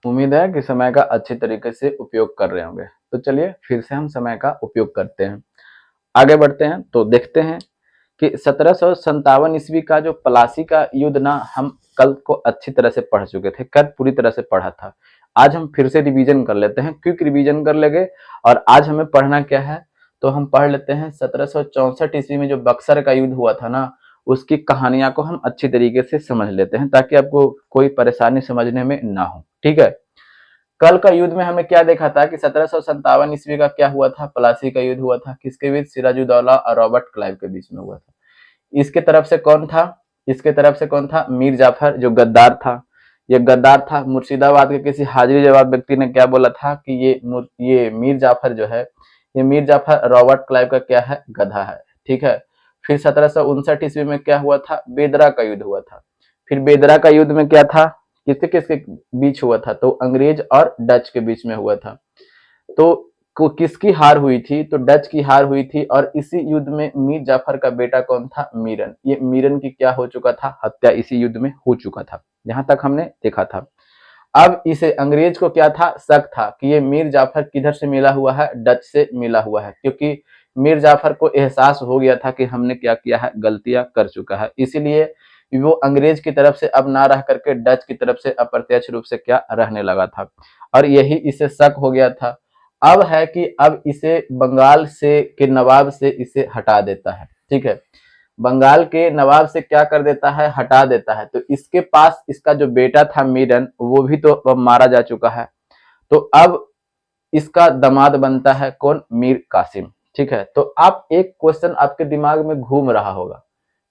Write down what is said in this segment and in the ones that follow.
उम्मीद है कि समय का अच्छी तरीके से उपयोग कर रहे होंगे। तो चलिए फिर से हम समय का उपयोग करते हैं, आगे बढ़ते हैं। तो देखते हैं कि 1757 ईस्वी का जो प्लासी का युद्ध ना, हम कल को अच्छी तरह से पढ़ चुके थे, कल पूरी तरह से पढ़ा था। आज हम फिर से रिवीजन कर लेते हैं, क्विक रिवीजन कर लेंगे। और आज हमें पढ़ना क्या है, तो हम पढ़ लेते हैं 1764 ईस्वी में जो बक्सर का युद्ध हुआ था ना, उसकी कहानियां को हम अच्छी तरीके से समझ लेते हैं, ताकि आपको कोई परेशानी समझने में ना हो। ठीक है। कल का युद्ध में हमने क्या देखा था कि 1757 ईस्वी का क्या हुआ था, प्लासी का युद्ध हुआ था। किसके बीच? सिराजुद्दौला और रॉबर्ट क्लाइव के बीच में हुआ था। इसके तरफ से कौन था? इसके तरफ से कौन था? मीर जाफर, जो गद्दार था। ये गद्दार था। मुर्शिदाबाद के किसी हाजिरी जवाब व्यक्ति ने क्या बोला था कि ये मीर जाफर जो है, ये मीर जाफर रॉबर्ट क्लाइव का क्या है? गधा है। ठीक है। फिर 1759 ईस्वी में क्या हुआ था? बेदरा का युद्ध हुआ था। फिर बेदरा का युद्ध में क्या था? किसके किसके बीच हुआ था? तो अंग्रेज और डच के बीच में हुआ था। तो किसकी हार हुई थी? तो डच की हार हुई थी। और इसी युद्ध में मीर जाफर का बेटा कौन था? मीरन। ये मीरन की क्या हो चुका था? हत्या इसी युद्ध में हो चुका था। यहां तक हमने देखा था। अब इसे अंग्रेज को क्या था? शक था कि ये मीर जाफर किधर से मिला हुआ है? डच से मिला हुआ है, क्योंकि मीर जाफर को एहसास हो गया था कि हमने क्या किया है? गलतियां कर चुका है। इसीलिए वो अंग्रेज की तरफ से अब ना रह करके डच की तरफ से अप्रत्यक्ष रूप से क्या रहने लगा था, और यही इसे शक हो गया था। अब है कि अब इसे बंगाल से के नवाब से इसे हटा देता है। ठीक है। बंगाल के नवाब से क्या कर देता है? हटा देता है। तो इसके पास इसका जो बेटा था मीरन, वो भी तो अब मारा जा चुका है। तो अब इसका दामाद बनता है कौन? मीर कासिम। ठीक है। तो आप एक क्वेश्चन आपके दिमाग में घूम रहा होगा,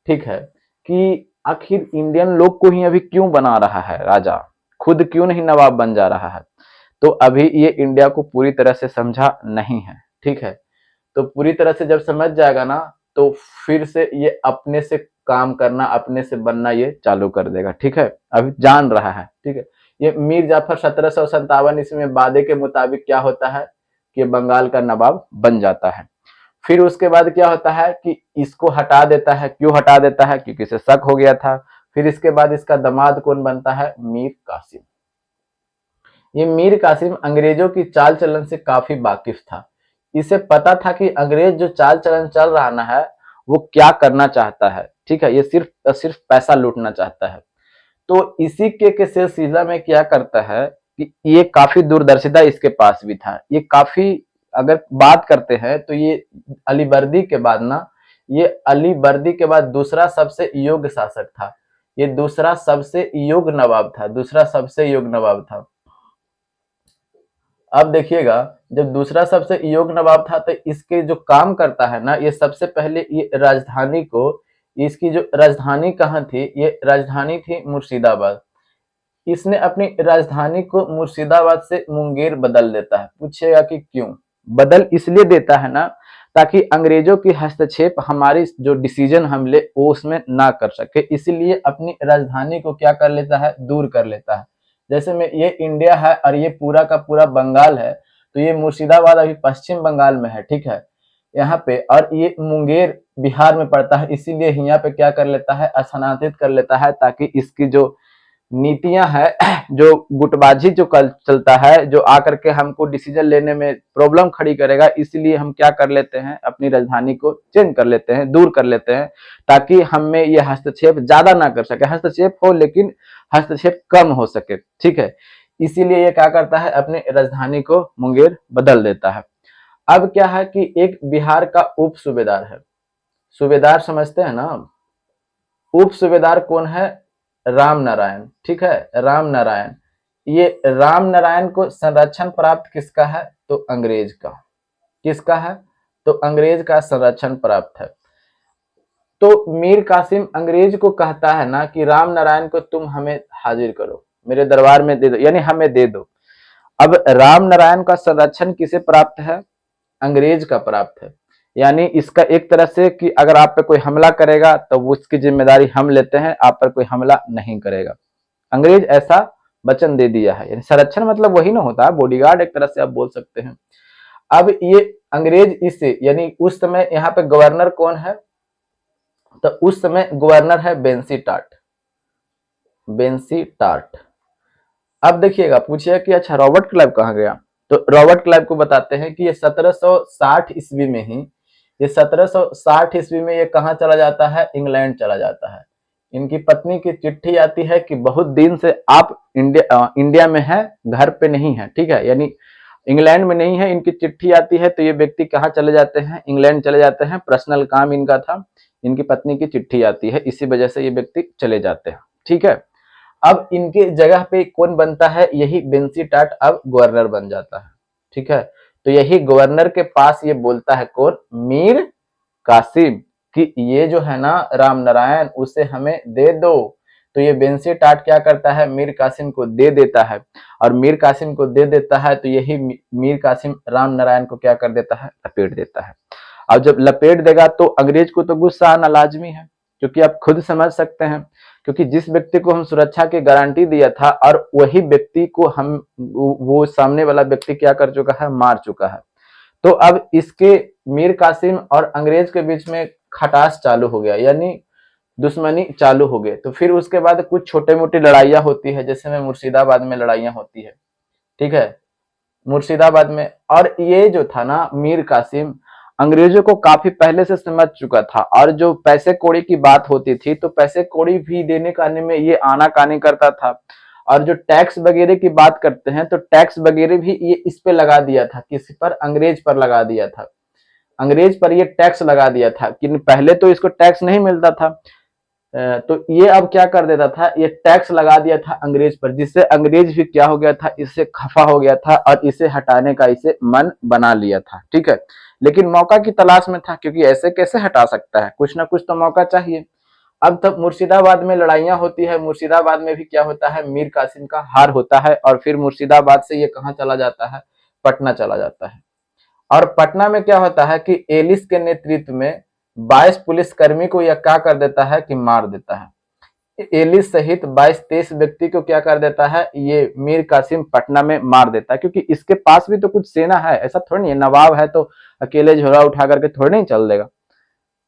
ठीक है, कि आखिर इंडियन लोग को ही अभी क्यों बना रहा है राजा, खुद क्यों नहीं नवाब बन जा रहा है? तो अभी ये इंडिया को पूरी तरह से समझा नहीं है। ठीक है। तो पूरी तरह से जब समझ जाएगा ना, तो फिर से ये अपने से काम करना, अपने से बनना ये चालू कर देगा। ठीक है। अभी जान रहा है। ठीक है। ये मीर जाफर 1757 ईस्वी में वादे के मुताबिक क्या होता है कि बंगाल का नवाब बन जाता है। फिर उसके बाद क्या होता है कि इसको हटा देता है। क्यों हटा देता है? क्योंकि इसे शक हो गया था। फिर इसके बाद इसका दामाद कौन बनता है? मीर कासिम। ये मीर कासिम अंग्रेजों की चाल चलन से काफी वाकिफ था। इसे पता था कि अंग्रेज जो चाल चलन चल रहा ना है, वो क्या करना चाहता है। ठीक है। ये सिर्फ सिर्फ पैसा लूटना चाहता है। तो इसी के सिलसिला में क्या करता है कि ये काफी दूरदर्शिता इसके पास भी था। ये काफी, अगर बात करते हैं तो ये अली बर्दी के बाद ना, ये अली बर्दी के बाद दूसरा सबसे योग्य शासक था। ये दूसरा सबसे योग्य नवाब था। दूसरा सबसे योग्य नवाब था। अब देखिएगा, जब दूसरा सबसे योग्य नवाब था, तो इसके जो काम करता है ना, ये सबसे पहले ये राजधानी को, इसकी जो राजधानी कहाँ थी? ये राजधानी थी मुर्शिदाबाद। इसने अपनी राजधानी को मुर्शिदाबाद से मुंगेर बदल देता है। पूछेगा कि क्यों बदल? इसलिए देता है ना, ताकि अंग्रेजों की हस्तक्षेप हमारी जो डिसीजन हम ले वो उसमें ना कर सके। इसीलिए अपनी राजधानी को क्या कर लेता है? दूर कर लेता है। जैसे में ये इंडिया है और ये पूरा का पूरा बंगाल है, तो ये मुर्शिदाबाद अभी पश्चिम बंगाल में है। ठीक है। यहाँ पे, और ये मुंगेर बिहार में पड़ता है, इसीलिए यहाँ पे क्या कर लेता है? स्थानांतरित कर लेता है, ताकि इसकी जो नीतियां है, जो गुटबाजी जो कल चलता है, जो आकर के हमको डिसीजन लेने में प्रॉब्लम खड़ी करेगा, इसलिए हम क्या कर लेते हैं? अपनी राजधानी को चेंज कर लेते हैं, दूर कर लेते हैं, ताकि हमें ये हस्तक्षेप ज्यादा ना कर सके। हस्तक्षेप हो, लेकिन हस्तक्षेप कम हो सके। ठीक है। इसीलिए ये क्या करता है? अपनी राजधानी को मुंगेर बदल देता है। अब क्या है कि एक बिहार का उप सूबेदार है। सूबेदार समझते हैं ना? उप सूबेदार कौन है? राम नारायण। ठीक है। राम नारायण। ये राम नारायण को संरक्षण प्राप्त किसका है? तो अंग्रेज का। किसका है? तो अंग्रेज का संरक्षण प्राप्त है। तो मीर कासिम अंग्रेज को कहता है ना कि राम नारायण को तुम हमें हाजिर करो, मेरे दरबार में दे दो, यानी हमें दे दो। अब राम नारायण का संरक्षण किसे प्राप्त है? अंग्रेज का प्राप्त है। यानी इसका एक तरह से कि अगर आप पे कोई हमला करेगा तो वो उसकी जिम्मेदारी हम लेते हैं, आप पर कोई हमला नहीं करेगा। अंग्रेज ऐसा वचन दे दिया है। यानी संरक्षण मतलब वही ना होता है, बॉडीगार्ड एक तरह से आप बोल सकते हैं। अब ये अंग्रेज इसे, यानी उस समय यहाँ पे गवर्नर कौन है? तो उस समय गवर्नर है बेंसी टाट। बेंसी टाट। अब देखिएगा, पूछिए कि अच्छा रॉबर्ट क्लाइव कहाँ गया, तो रॉबर्ट क्लाइव को बताते हैं कि ये 1760 ईस्वी में ही, ये 1760 ईस्वी में ये कहाँ चला जाता है, इंग्लैंड चला जाता है। इनकी पत्नी की चिट्ठी आती है कि बहुत दिन से आप इंडिया में है, घर पे नहीं है, ठीक है, यानी इंग्लैंड में नहीं है। इनकी चिट्ठी आती है तो ये व्यक्ति कहाँ चले जाते हैं, इंग्लैंड चले जाते हैं, पर्सनल काम इनका था, इनकी पत्नी की चिट्ठी आती है, इसी वजह से ये व्यक्ति चले जाते हैं, ठीक है। अब इनके जगह पे कौन बनता है, यही बेंसी टाट अब गवर्नर बन जाता है, ठीक है। तो यही गवर्नर के पास ये बोलता है कौन, मीर कासिम, कि ये जो है ना राम नारायण उसे हमें दे दो। तो ये बेंसी टाट क्या करता है, मीर कासिम को दे देता है, और मीर कासिम को दे देता है तो यही मीर कासिम राम नारायण को क्या कर देता है, लपेट देता है। अब जब लपेट देगा तो अंग्रेज को तो गुस्सा आना लाजमी है, क्योंकि आप खुद समझ सकते हैं, क्योंकि जिस व्यक्ति को हम सुरक्षा की गारंटी दिया था और वही व्यक्ति को हम वो सामने वाला व्यक्ति क्या कर चुका है, मार चुका है। तो अब इसके मीर कासिम और अंग्रेज के बीच में खटास चालू हो गया, यानी दुश्मनी चालू हो गई। तो फिर उसके बाद कुछ छोटे मोटी लड़ाइयां होती है, जैसे में मुर्शिदाबाद में लड़ाइयां होती है, ठीक है, मुर्शिदाबाद में। और ये जो था ना मीर कासिम, अंग्रेजों को काफी पहले से समझ चुका था, और जो पैसे कौड़ी की बात होती थी तो पैसे कौड़ी भी देने काने में ये आनाकानी करता था। और जो टैक्स वगैरह की बात करते हैं तो टैक्स वगैरह भी ये इस पे लगा दिया था, किसी पर, अंग्रेज पर लगा दिया था, अंग्रेज पर ये टैक्स लगा दिया था। कि पहले तो इसको टैक्स नहीं मिलता था, तो ये अब क्या कर देता था, ये टैक्स लगा दिया था अंग्रेज पर, जिससे अंग्रेज भी क्या हो गया था, इससे खफा हो गया था और इसे हटाने का इसे मन बना लिया था, ठीक है। लेकिन मौका की तलाश में था, क्योंकि ऐसे कैसे हटा सकता है, कुछ ना कुछ तो मौका चाहिए। अब तब मुर्शिदाबाद में लड़ाइयां होती है, मुर्शिदाबाद में भी क्या होता है, मीर कासिम का हार होता है, और फिर मुर्शिदाबाद से ये कहाँ चला जाता है, पटना चला जाता है। और पटना में क्या होता है कि एलिस के नेतृत्व में 22 पुलिसकर्मी को यह क्या कर देता है कि मार देता है। एलिस सहित 22-23 व्यक्ति को क्या कर देता है, ये मीर कासिम पटना में मार देता है, क्योंकि इसके पास भी तो कुछ सेना है, ऐसा थोड़ी नहीं है, नवाब है तो अकेले झोला उठा करके थोड़ी नहीं चल देगा,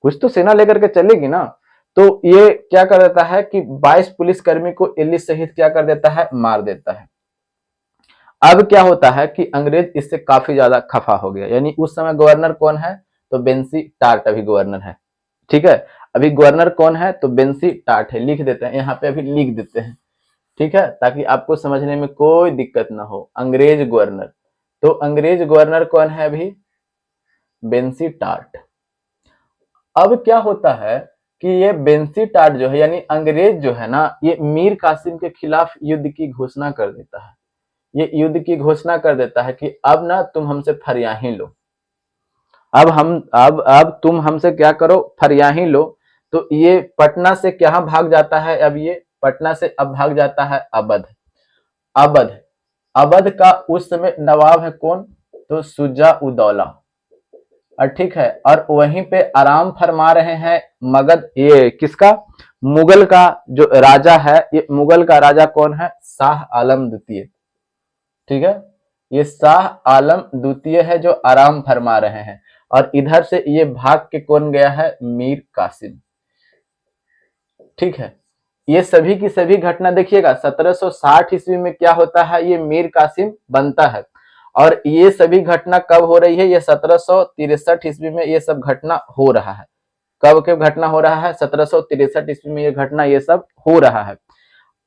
कुछ तो सेना लेकर के चलेगी ना। तो ये क्या कर देता है कि 22 पुलिसकर्मी को एलिस सहित क्या कर देता है, मार देता है। अब क्या होता है कि अंग्रेज इससे काफी ज्यादा खफा हो गया, यानी उस समय गवर्नर कौन है, तो बेंसी टार्ट अभी गवर्नर है, ठीक है। अभी गवर्नर कौन है, तो बेंसी टार्ट है, लिख देते हैं यहाँ पे, अभी लिख देते हैं, ठीक है, ताकि आपको समझने में कोई दिक्कत ना हो। अंग्रेज गवर्नर, तो अंग्रेज गवर्नर कौन है अभी, बेंसी टार्ट। अब क्या होता है कि ये बेंसी टार्ट जो है, यानी अंग्रेज जो है ना, ये मीर कासिम के खिलाफ युद्ध की घोषणा कर देता है। ये युद्ध की घोषणा कर देता है कि अब ना तुम हमसे फरिया ही लो, अब तुम हमसे क्या करो, फरिया ही लो। तो ये पटना से क्या भाग जाता है, अब ये पटना से अब भाग जाता है अवध। अवध, अवध का उस समय नवाब है कौन, तो शुजा उदौला, और ठीक है, और वहीं पे आराम फरमा रहे हैं मगध, ये किसका, मुगल का जो राजा है, ये मुगल का राजा कौन है, शाह आलम द्वितीय, ठीक है। ये शाह आलम द्वितीय है जो आराम फरमा रहे हैं, और इधर से ये भाग के कौन गया है, मीर कासिम, ठीक है। ये सभी की सभी घटना देखिएगा, 1760 ईस्वी में क्या होता है, ये मीर कासिम बनता है, और ये सभी घटना कब हो रही है, ये 1763 ईस्वी में ये सब घटना हो रहा है। कब के घटना हो रहा है, 1763 ईस्वी में ये घटना, ये सब हो रहा है।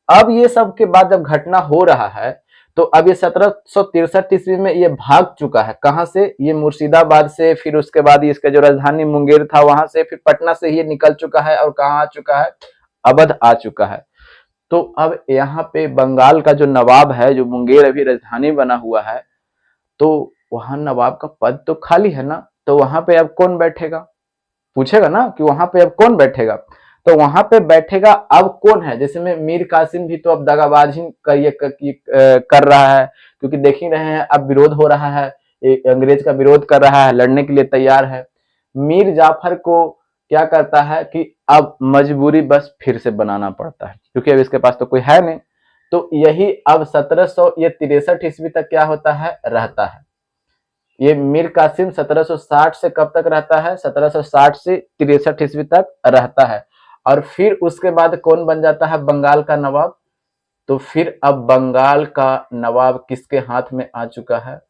अब ये सब के बाद जब घटना हो रहा है, तो अब ये 1763 ईस्वी में ये भाग चुका है, कहां से, ये मुर्शिदाबाद से, फिर उसके बाद इसका जो राजधानी मुंगेर था वहां से, फिर पटना से ये निकल चुका है, और कहाँ आ चुका है, अवध आ चुका है। तो अब यहाँ पे बंगाल का जो नवाब है, जो मुंगेर अभी राजधानी बना हुआ है, तो वहां नवाब का पद तो खाली है ना, तो वहां पे अब कौन बैठेगा, पूछेगा ना कि वहां पे अब कौन बैठेगा, तो वहां पे बैठेगा अब कौन है, जैसे में मीर कासिम भी तो अब दगाबाजी कर रहा है, क्योंकि देख ही रहे हैं अब विरोध हो रहा है, अंग्रेज का विरोध कर रहा है, लड़ने के लिए तैयार है। मीर जाफर को क्या करता है कि अब मजबूरी बस फिर से बनाना पड़ता है, क्योंकि अब इसके पास तो कोई है नहीं। तो यही अब 1763 ईस्वी तक क्या होता है, रहता है। ये मीर कासिम 1760 से कब तक रहता है, 1760 से 63 ईस्वी तक रहता है। और फिर उसके बाद कौन बन जाता है, बंगाल का नवाब, तो फिर अब बंगाल का नवाब किसके हाथ में आ चुका है?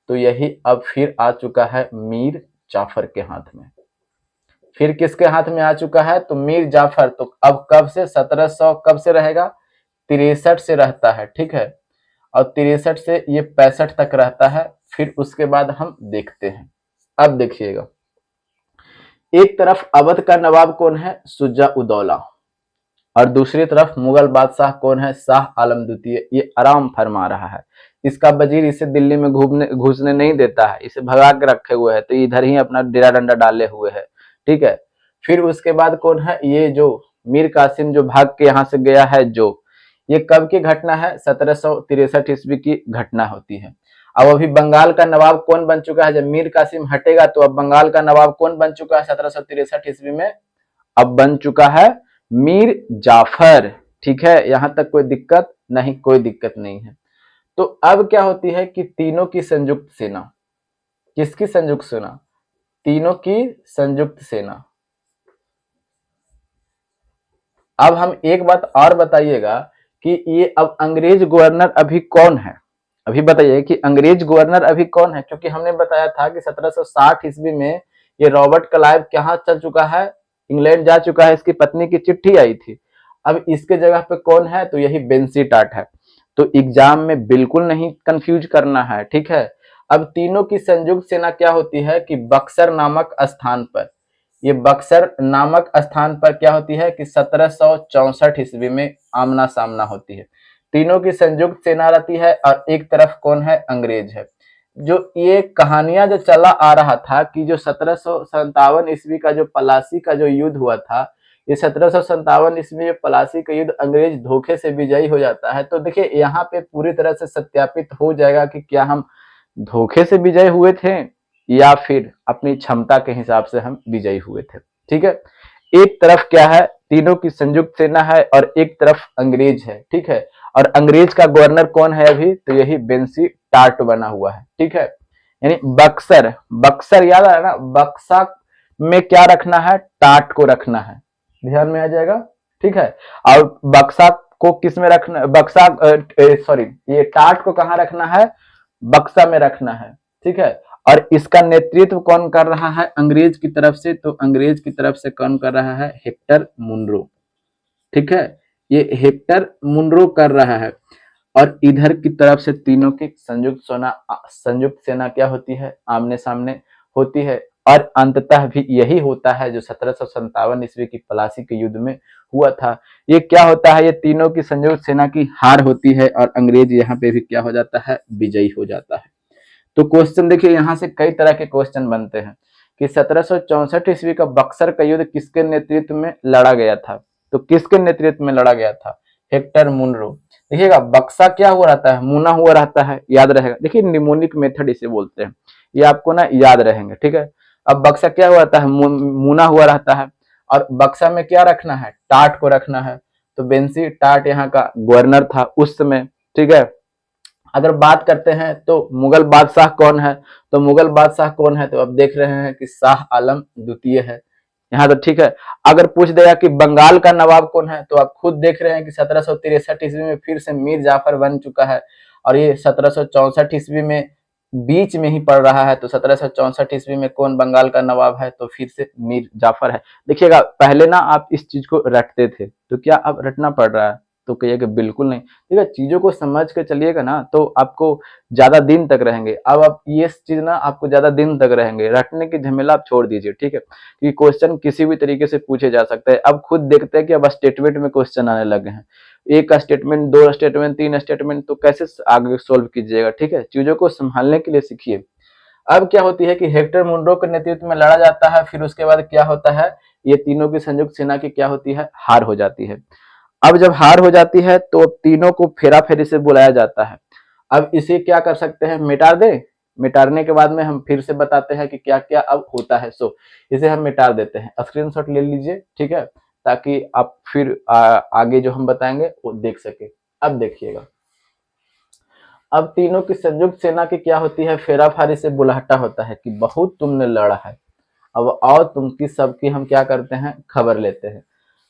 तो यही अब फिर आ चुका है मीर जाफर के हाथ में। फिर किसके हाथ में आ चुका है? तो मीर जाफर। तो अब कब से 1700 कब से रहेगा? 63 से रहता है, ठीक है। और 63 से ये 65 तक रहता है। फिर उसके बाद हम देखते हैं। अब देखिएगा, एक तरफ अवध का नवाब कौन है? शुजा उदौला, और दूसरी तरफ मुगल बादशाह कौन है? शाह आलम द्वितीय। ये आराम फरमा रहा है, इसका वजीर इसे दिल्ली में घुसने नहीं देता है, इसे भगा के रखे हुए है, तो इधर ही अपना डेरा डंडा डाले हुए है, ठीक है। फिर उसके बाद कौन है? ये जो मीर कासिम जो भाग के यहाँ से गया है, जो ये कब की घटना है? 1763 ईस्वी की घटना होती है। अब अभी बंगाल का नवाब कौन बन चुका है? जब मीर कासिम हटेगा तो अब बंगाल का नवाब कौन बन चुका है 1763 ईस्वी में? अब बन चुका है मीर जाफर, ठीक है। यहां तक कोई दिक्कत नहीं? कोई दिक्कत नहीं है। तो अब क्या होती है कि तीनों की संयुक्त सेना, किसकी संयुक्त सेना? तीनों की संयुक्त सेना। अब हम एक बात और बताइएगा कि ये अब अंग्रेज गवर्नर अभी कौन है? अभी बताइए कि अंग्रेज गवर्नर अभी कौन है, क्योंकि हमने बताया था कि 1760 ईस्वी में ये रॉबर्ट क्लाइव कहाँ चल चुका है? इंग्लैंड जा चुका है, इसकी पत्नी की चिट्ठी आई थी। अब इसके जगह पे कौन है? तो यही बेंसीटाट है। तो एग्जाम में बिल्कुल नहीं कंफ्यूज करना है, ठीक है। अब तीनों की संयुक्त सेना क्या होती है कि बक्सर नामक स्थान पर, ये बक्सर नामक स्थान पर क्या होती है कि 1764 ईस्वी में आमना सामना होती है। तीनों की संयुक्त सेना रहती है और एक तरफ कौन है? अंग्रेज है। जो ये कहानियां जो चला आ रहा था कि जो 1757 ईस्वी का जो पलासी का जो युद्ध हुआ था, ये 1757 ईस्वी में पलासी का युद्ध अंग्रेज धोखे से विजयी हो जाता है। तो देखिए यहाँ पे पूरी तरह से सत्यापित हो जाएगा कि क्या हम धोखे से विजय हुए थे या फिर अपनी क्षमता के हिसाब से हम विजयी हुए थे, ठीक है। एक तरफ क्या है? तीनों की संयुक्त सेना है और एक तरफ अंग्रेज है, ठीक है। और अंग्रेज का गवर्नर कौन है अभी? तो यही बेंसी टाट बना हुआ है, ठीक है। यानी बक्सर, बक्सर याद आ रहा है ना? बक्सा में क्या रखना है? टाट को रखना है, ध्यान में आ जाएगा, ठीक है। और बक्सा को किस में रखना? बक्सा सॉरी, ये टाट को कहाँ रखना है? बक्सा में रखना है, ठीक है। और इसका नेतृत्व कौन कर रहा है अंग्रेज की तरफ से? तो अंग्रेज की तरफ से कौन कर रहा है? हेक्टर मुनरो, ठीक है। ये हेक्टर मुनरो कर रहा है। और इधर की तरफ से तीनों की संयुक्त सेना क्या होती है? आमने सामने होती है। और अंततः भी यही होता है जो 1757 ईस्वी की पलासी के युद्ध में हुआ था। ये क्या होता है? ये तीनों की संयुक्त सेना की हार होती है और अंग्रेज यहाँ पे भी क्या हो जाता है? विजयी हो जाता है। तो क्वेश्चन देखिए, यहाँ से कई तरह के क्वेश्चन बनते हैं कि 1764 ईस्वी का बक्सर का युद्ध किसके नेतृत्व में लड़ा गया था? तो किसके नेतृत्व में लड़ा गया था? Hector Munro. देखिएगा बक्सा क्या हुआ रहता है? मुना हुआ रहता है, याद रहेगा। देखिए निमोनिक मेथड इसे बोलते हैं, ये आपको ना याद रहेंगे, ठीक है। अब बक्सा क्या हुआ रहता है? मुना हुआ रहता है। और बक्सा में क्या रखना है? टाट को रखना है। तो बेंसी टाट यहाँ का गवर्नर था उस समय, ठीक है। अगर बात करते हैं तो मुगल बादशाह कौन है? तो मुगल बादशाह कौन है? तो अब देख रहे हैं कि शाह आलम द्वितीय है यहाँ, तो ठीक है। अगर पूछ देगा कि बंगाल का नवाब कौन है? तो आप खुद देख रहे हैं कि 1763 ईस्वी में फिर से मीर जाफर बन चुका है। और ये 1764 ईस्वी में बीच में ही पड़ रहा है। तो 1764 ईस्वी में कौन बंगाल का नवाब है? तो फिर से मीर जाफर है। देखिएगा पहले ना आप इस चीज को रटते थे, तो क्या अब रटना पड़ रहा है? तो कहिएगा बिल्कुल नहीं। ठीक है, चीजों को समझ के चलिएगा ना तो आपको ज्यादा दिन तक रहेंगे। अब आप ये चीज ना आपको ज्यादा दिन तक रहेंगे, रटने की झमेला आप छोड़ दीजिए, ठीक है। क्योंकि क्वेश्चन किसी भी तरीके से पूछे जा सकते हैं। अब खुद देखते हैं कि अब स्टेटमेंट में क्वेश्चन आने लगे हैं, एक स्टेटमेंट, दो स्टेटमेंट, तीन स्टेटमेंट, तो कैसे आगे सोल्व कीजिएगा, ठीक है। चीजों को संभालने के लिए सीखिए। अब क्या होती है कि हेक्टर मुनरो के नेतृत्व में लड़ा जाता है। फिर उसके बाद क्या होता है? ये तीनों की संयुक्त सेना की क्या होती है? हार हो जाती है। अब जब हार हो जाती है तो तीनों को फेरा फेरी से बुलाया जाता है। अब इसे क्या कर सकते हैं? मिटा दे। मिटाने के बाद में हम फिर से बताते हैं कि क्या क्या अब होता है। सो इसे हम मिटा देते हैं, स्क्रीनशॉट ले लीजिए, ठीक है, ताकि आप फिर आगे जो हम बताएंगे वो देख सके। अब देखिएगा, अब तीनों की संयुक्त सेना की क्या होती है? फेरा फारी से बुलाहटा होता है कि बहुत तुमने लड़ा है, अब आओ तुमकी सबकी हम क्या करते हैं? खबर लेते हैं।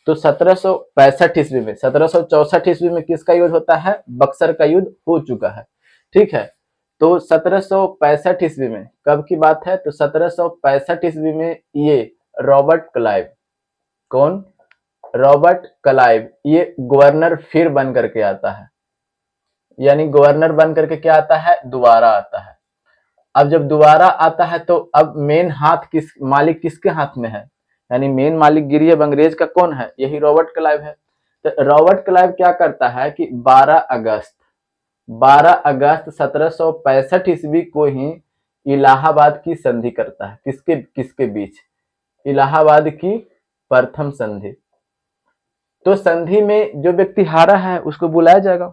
तो 1765 ईस्वी में, 1764 ईस्वी में किसका युद्ध होता है? बक्सर का युद्ध हो चुका है। ठीक है, तो 1765 ईस्वी में कब की बात है? तो 1765 ईस्वी में ये रॉबर्ट क्लाइव, कौन? रॉबर्ट क्लाइव, ये गवर्नर फिर बन करके आता है, यानी गवर्नर बन करके क्या आता है? दोबारा आता है। अब जब दोबारा आता है तो अब मेन हाथ मालिक किसके हाथ में है? यानी मेन मालिकगिरी अब अंग्रेज का कौन है? यही रॉबर्ट क्लाइव है। तो रॉबर्ट क्लाइव क्या करता है कि 12 अगस्त 1765 ईस्वी को ही इलाहाबाद की संधि करता है। किसके किसके बीच? इलाहाबाद की प्रथम संधि। तो संधि में जो व्यक्ति हारा है उसको बुलाया जाएगा,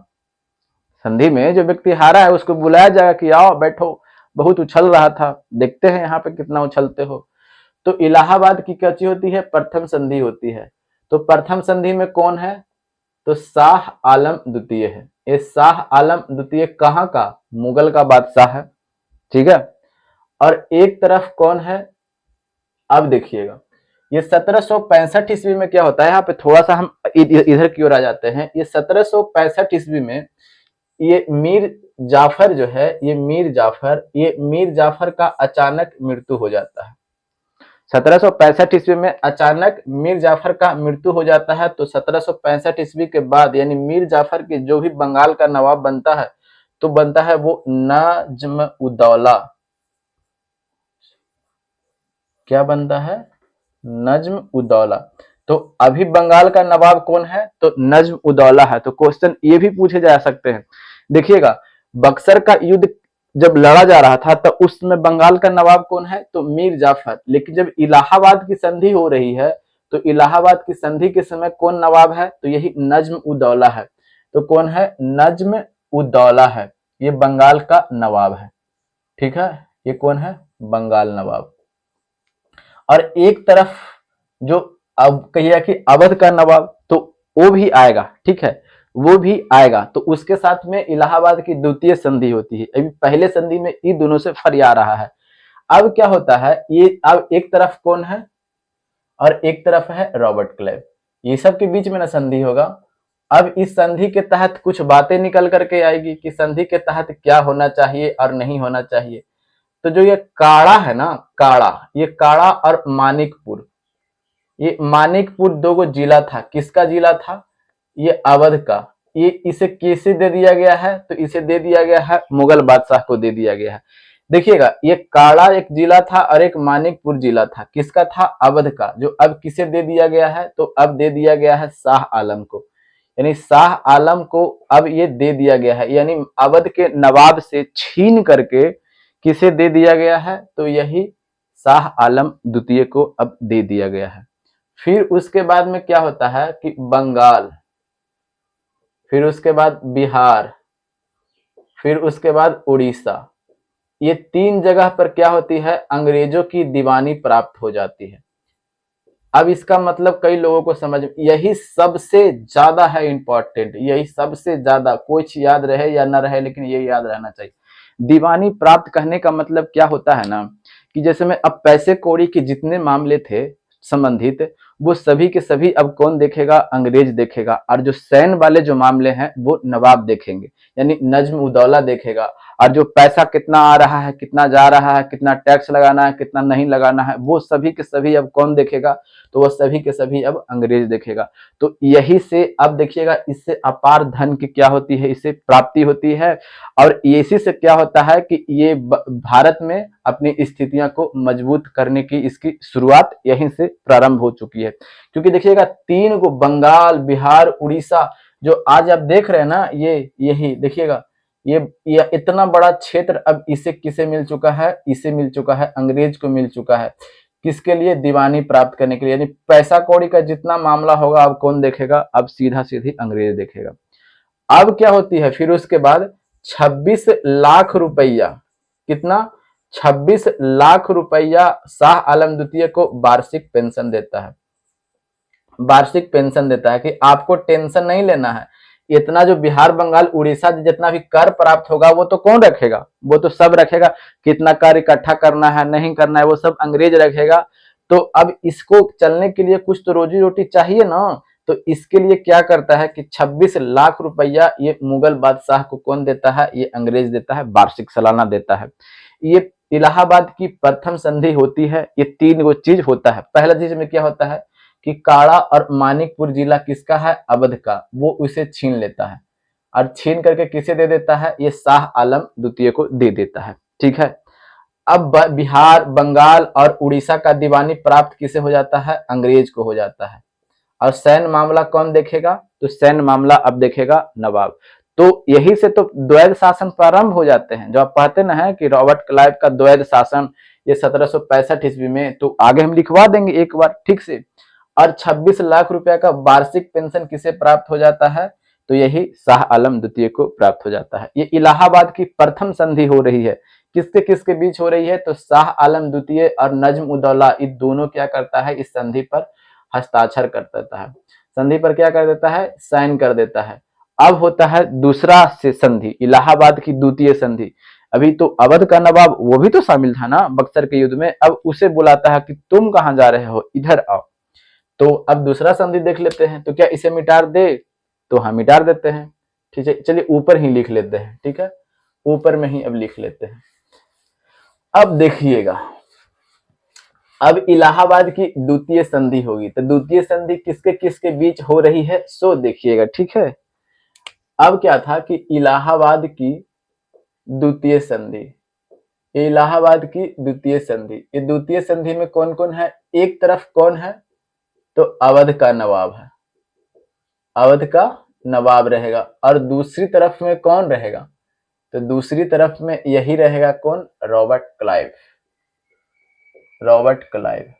संधि में जो व्यक्ति हारा है उसको बुलाया जाएगा कि आओ बैठो, बहुत उछल रहा था, देखते हैं यहाँ पे कितना उछलते हो। तो इलाहाबाद की क्या चीज होती है? प्रथम संधि होती है। तो प्रथम संधि में कौन है? तो शाह आलम द्वितीय है। ये शाह आलम द्वितीय कहाँ का? मुगल का बादशाह है। ठीक है, और एक तरफ कौन है? अब देखिएगा, ये 1765 ईस्वी में क्या होता है, यहाँ पे थोड़ा सा हम इधर की ओर आ जाते हैं। ये 1765 ईस्वी में ये मीर जाफर जो है, ये मीर जाफर का अचानक मृत्यु हो जाता है। 1765 ईस्वी में अचानक मीर जाफर का मृत्यु हो जाता है। तो 1765 ईस्वी के बाद यानी मीर जाफर के जो भी बंगाल का नवाब बनता है तो बनता है वो नज्म उदौला। क्या बनता है? नज्म उदौला। तो अभी बंगाल का नवाब कौन है? तो नज्म उदौला है। तो क्वेश्चन ये भी पूछे जा सकते हैं। देखिएगा, बक्सर का युद्ध जब लड़ा जा रहा था तो उस समय बंगाल का नवाब कौन है? तो मीर जाफर। लेकिन जब इलाहाबाद की संधि हो रही है तो इलाहाबाद की संधि के समय कौन नवाब है? तो यही नज्म उदौला है। तो कौन है? नज्म उदौला है, ये बंगाल का नवाब है। ठीक है, ये कौन है? बंगाल नवाब। और एक तरफ जो अब कहिए कि अवध का नवाब, तो वो भी आएगा। ठीक है, वो भी आएगा। तो उसके साथ में इलाहाबाद की द्वितीय संधि होती है। अभी पहले संधि में इन दोनों से फरिया रहा है। अब क्या होता है, ये अब एक तरफ कौन है और एक तरफ है रॉबर्ट क्लाइव, ये सब के बीच में ना संधि होगा। अब इस संधि के तहत कुछ बातें निकल करके आएगी कि संधि के तहत क्या होना चाहिए और नहीं होना चाहिए। तो जो ये काड़ा है ना, काड़ा, ये काड़ा और मानिकपुर, ये मानिकपुर दो जिला था। किसका जिला था? ये अवध का। ये इसे किसे दे दिया गया है? तो इसे दे दिया गया है मुगल बादशाह को दे दिया गया है। देखिएगा, ये काड़ा एक जिला था और एक मानिकपुर जिला था। किसका था? अवध का। जो अब किसे दे दिया गया है? तो अब दे दिया गया है शाह आलम को। यानी शाह आलम को अब ये दे दिया गया है, यानी अवध के नवाब से छीन करके किसे दे दिया गया है? तो यही शाह आलम द्वितीय को अब दे दिया गया है। फिर उसके बाद में क्या होता है कि बंगाल, फिर उसके बाद बिहार, फिर उसके बाद उड़ीसा, ये तीन जगह पर क्या होती है? अंग्रेजों की दीवानी प्राप्त हो जाती है। अब इसका मतलब कई लोगों को समझ, यही सबसे ज्यादा है इंपॉर्टेंट, यही सबसे ज्यादा, कुछ याद रहे या ना रहे लेकिन ये याद रहना चाहिए। दीवानी प्राप्त करने का मतलब क्या होता है ना, कि जैसे में अब पैसे कौड़ी के जितने मामले थे संबंधित, वो सभी के सभी अब कौन देखेगा? अंग्रेज देखेगा। और जो सैन्य वाले जो मामले हैं वो नवाब देखेंगे, यानी नज्म उदौला देखेगा। और जो पैसा कितना आ रहा है, कितना जा रहा है, कितना टैक्स लगाना है, कितना नहीं लगाना है, वो सभी के सभी अब कौन देखेगा? तो वो सभी के सभी अब अंग्रेज देखेगा। तो यही से अब देखिएगा, इससे अपार धन की क्या होती है? इससे प्राप्ति होती है। और इसी से क्या होता है कि ये भारत में अपनी स्थितियां को मजबूत करने की इसकी शुरुआत यहीं से प्रारंभ हो चुकी है। क्योंकि देखिएगा, तीन को बंगाल, बिहार, उड़ीसा जो आज आप देख रहे हैं ना, ये यही देखिएगा, ये इतना बड़ा क्षेत्र अब इसे किसे मिल चुका है? इसे मिल चुका है, अंग्रेज को मिल चुका है। किसके लिए? दीवानी प्राप्त करने के लिए। यानी पैसा कौड़ी का जितना मामला होगा अब कौन देखेगा? अब सीधा सीधी अंग्रेज देखेगा। अब क्या होती है फिर उसके बाद? 26 लाख रुपया, कितना? 26 लाख रुपया शाह आलम द्वितीय को वार्षिक पेंशन देता है। वार्षिक पेंशन देता है कि आपको टेंशन नहीं लेना है, इतना जो बिहार, बंगाल, उड़ीसा जितना भी कर प्राप्त होगा वो तो कौन रखेगा? वो तो सब रखेगा। कितना कर इकट्ठा करना है, नहीं करना है, वो सब अंग्रेज रखेगा। तो अब इसको चलने के लिए कुछ तो रोजी रोटी चाहिए ना, तो इसके लिए क्या करता है कि 26 लाख रुपया ये मुगल बादशाह को कौन देता है, ये अंग्रेज देता है, वार्षिक सालाना देता है। ये इलाहाबाद की प्रथम संधि होती है। ये तीन गो चीज होता है। पहला चीज में क्या होता है कि काड़ा और मानिकपुर जिला किसका है, अवध का, वो उसे छीन लेता है और छीन करके किसे दे देता है, ये शाह आलम द्वितीय को दे देता है। ठीक है। अब बिहार, बंगाल और उड़ीसा का दीवानी प्राप्त किसे हो जाता है, अंग्रेज को हो जाता है। और सैन्य मामला कौन देखेगा, तो सैन्य मामला अब देखेगा नवाब। तो यही से तो द्वैध शासन प्रारंभ हो जाते हैं। जो आप पढ़ते ना है कि रॉबर्ट क्लाइव का द्वैध शासन ये 1765 ईस्वी में, तो आगे हम लिखवा देंगे एक बार ठीक से। और 26 लाख रुपया का वार्षिक पेंशन किसे प्राप्त हो जाता है, तो यही शाह आलम द्वितीय को प्राप्त हो जाता है। ये इलाहाबाद की प्रथम संधि हो रही है। किसके किसके बीच हो रही है, तो शाह आलम द्वितीय और नज्म उदौला, ये दोनों क्या करता है, इस संधि पर हस्ताक्षर कर देता है। संधि पर क्या कर देता है, साइन कर देता है। अब होता है दूसरा से संधि, इलाहाबाद की द्वितीय संधि। अभी तो अवध का नवाब वो भी तो शामिल था ना बक्सर के युद्ध में। अब उसे बुलाता है कि तुम कहां जा रहे हो, इधर आओ। तो अब दूसरा संधि देख लेते हैं। तो क्या इसे मिटा दे, तो हम मिटा देते हैं। ठीक है, चलिए ऊपर ही लिख लेते हैं। ठीक है, ऊपर में ही अब लिख लेते हैं। अब देखिएगा, अब इलाहाबाद की द्वितीय संधि होगी। तो द्वितीय संधि किसके किसके बीच हो रही है, सो देखिएगा। ठीक है, अब क्या था कि इलाहाबाद की द्वितीय संधि, इलाहाबाद की द्वितीय संधि, ये द्वितीय संधि में कौन कौन है, एक तरफ कौन है, तो अवध का नवाब है, अवध का नवाब रहेगा। और दूसरी तरफ में कौन रहेगा, तो दूसरी तरफ में यही रहेगा कौन, रॉबर्ट क्लाइव, रॉबर्ट क्लाइव।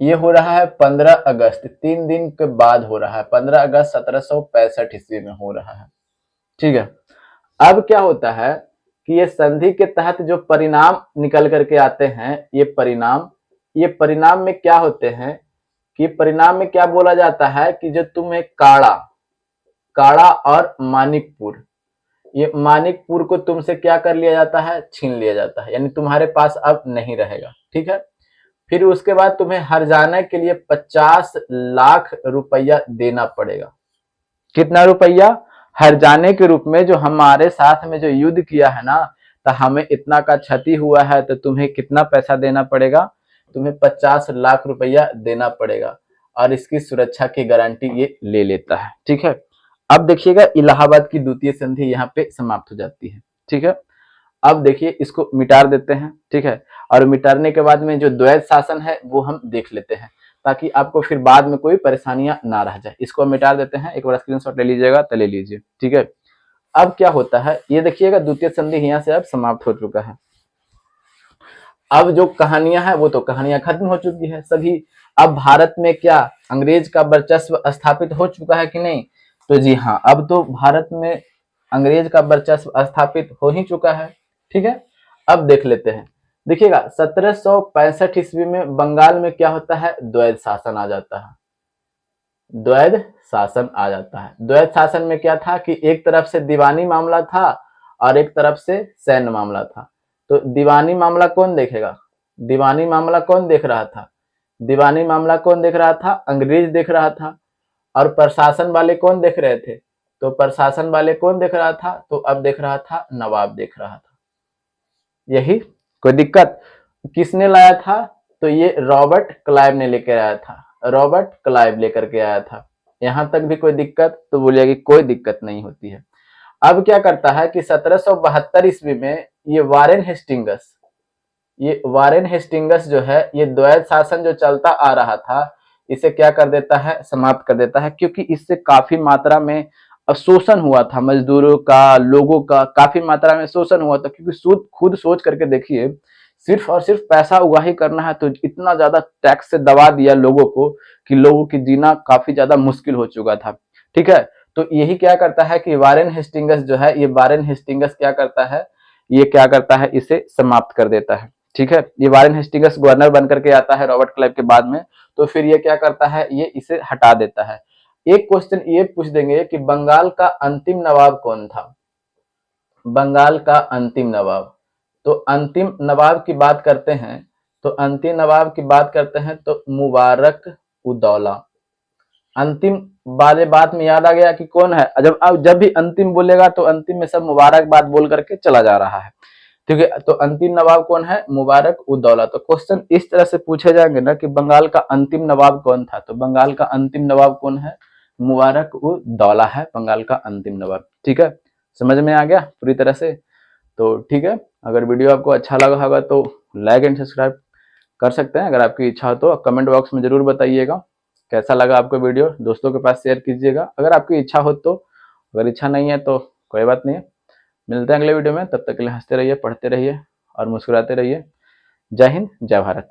ये हो रहा है 15 अगस्त, 3 दिन के बाद हो रहा है, 15 अगस्त 1765 ईस्वी में हो रहा है। ठीक है। अब क्या होता है कि ये संधि के तहत जो परिणाम निकल करके आते हैं, ये परिणाम में क्या होते हैं कि परिणाम में क्या बोला जाता है कि जो तुम्हें काड़ा और मानिकपुर, ये मानिकपुर को तुमसे क्या कर लिया जाता है, छीन लिया जाता है, यानी तुम्हारे पास अब नहीं रहेगा। ठीक है। फिर उसके बाद तुम्हें हर्जाना के लिए 50 लाख रुपया देना पड़ेगा। कितना रुपया, हर्जाने के रूप में। जो हमारे साथ में जो युद्ध किया है ना, तो हमें इतना का क्षति हुआ है, तो तुम्हें कितना पैसा देना पड़ेगा, तुम्हें 50 लाख रुपया देना पड़ेगा। और इसकी सुरक्षा की गारंटी ये ले लेता है। ठीक है। अब देखिएगा, इलाहाबाद की द्वितीय संधि यहाँ पे समाप्त हो जाती है। ठीक है। अब देखिए, इसको मिटा देते हैं। ठीक है। और मिटाने के बाद में जो द्वैध शासन है वो हम देख लेते हैं, ताकि आपको फिर बाद में कोई परेशानियां ना रह जाए। इसको मिटा देते हैं, एक बार स्क्रीनशॉट ले लीजिएगा तो ले लीजिए। ठीक है। अब क्या होता है, ये देखिएगा, द्वितीय संधि यहाँ से अब समाप्त हो चुका है। अब जो कहानियां हैं वो तो कहानियां खत्म हो चुकी है सभी। अब भारत में क्या अंग्रेज का वर्चस्व स्थापित हो चुका है कि नहीं, तो जी हाँ, अब तो भारत में अंग्रेज का वर्चस्व स्थापित हो ही चुका है। ठीक है। अब देख लेते हैं। देखिएगा, 1765 ईस्वी में बंगाल में क्या होता है, द्वैध शासन आ जाता है। द्वैध शासन आ जाता है। द्वैध शासन में क्या था कि एक तरफ से दीवानी मामला था और एक तरफ से सैन्य मामला था। तो दीवानी मामला कौन देखेगा, दीवानी मामला कौन देख रहा था, दीवानी मामला कौन देख रहा था, अंग्रेज देख रहा था। और प्रशासन वाले कौन देख रहे थे, तो प्रशासन वाले कौन देख रहा था, तो अब देख रहा था नवाब देख रहा था। यही कोई दिक्कत किसने लाया था, तो ये रॉबर्ट क्लाइव ने लेकर आया था, रॉबर्ट क्लाइव लेकर के आया था। यहां तक भी कोई दिक्कत, तो बोलिए कि कोई दिक्कत नहीं होती है। अब क्या करता है कि 1772 ईस्वी में ये वारेन हेस्टिंगस जो है, ये द्वैध शासन जो चलता आ रहा था, इसे क्या कर देता है, समाप्त कर देता है। क्योंकि इससे काफी मात्रा में शोषण हुआ था, मजदूरों का, लोगों का काफी मात्रा में शोषण हुआ था। क्योंकि खुद सोच करके देखिए, सिर्फ और सिर्फ पैसा उगाही करना है, तो इतना ज्यादा टैक्स से दबा दिया लोगों को कि लोगों की जीना काफी ज्यादा मुश्किल हो चुका था। ठीक है। तो यही क्या करता है कि वारेन हेस्टिंगस जो है, ये वारेन हेस्टिंगस क्या करता है, ये क्या करता है, इसे समाप्त कर देता है। ठीक है। ये वारेन हेस्टिंगस गवर्नर बन करके आता है रॉबर्ट क्लाइव के बाद में, तो फिर ये क्या करता है, ये इसे हटा देता है। एक क्वेश्चन ये पूछ देंगे कि बंगाल का अंतिम नवाब कौन था, बंगाल का अंतिम नवाब। तो अंतिम नवाब की बात करते हैं, तो अंतिम नवाब की बात करते हैं तो मुबारक उदौला। अंतिम वाले बात में याद आ गया कि कौन है। जब भी अंतिम बोलेगा तो अंतिम में सब मुबारकबाद बोल करके चला जा रहा है, ठीक है। तो अंतिम नवाब कौन है? मुबारक उदौला। तो क्वेश्चन इस तरह से पूछे जाएंगे ना कि बंगाल का अंतिम नवाब कौन था, तो बंगाल का अंतिम नवाब कौन है? मुबारक उदौला है बंगाल का अंतिम नवाब, ठीक है। समझ में आ गया पूरी तरह से? तो ठीक है, अगर वीडियो आपको अच्छा लगा होगा तो लाइक एंड सब्सक्राइब कर सकते हैं। अगर आपकी इच्छा हो तो कमेंट बॉक्स में जरूर बताइएगा कैसा लगा आपको वीडियो, दोस्तों के पास शेयर कीजिएगा अगर आपकी इच्छा हो तो। अगर इच्छा नहीं है तो कोई बात नहीं है। मिलते हैं अगले वीडियो में, तब तक के लिए हंसते रहिए, पढ़ते रहिए और मुस्कुराते रहिए। जय हिंद, जय भारत।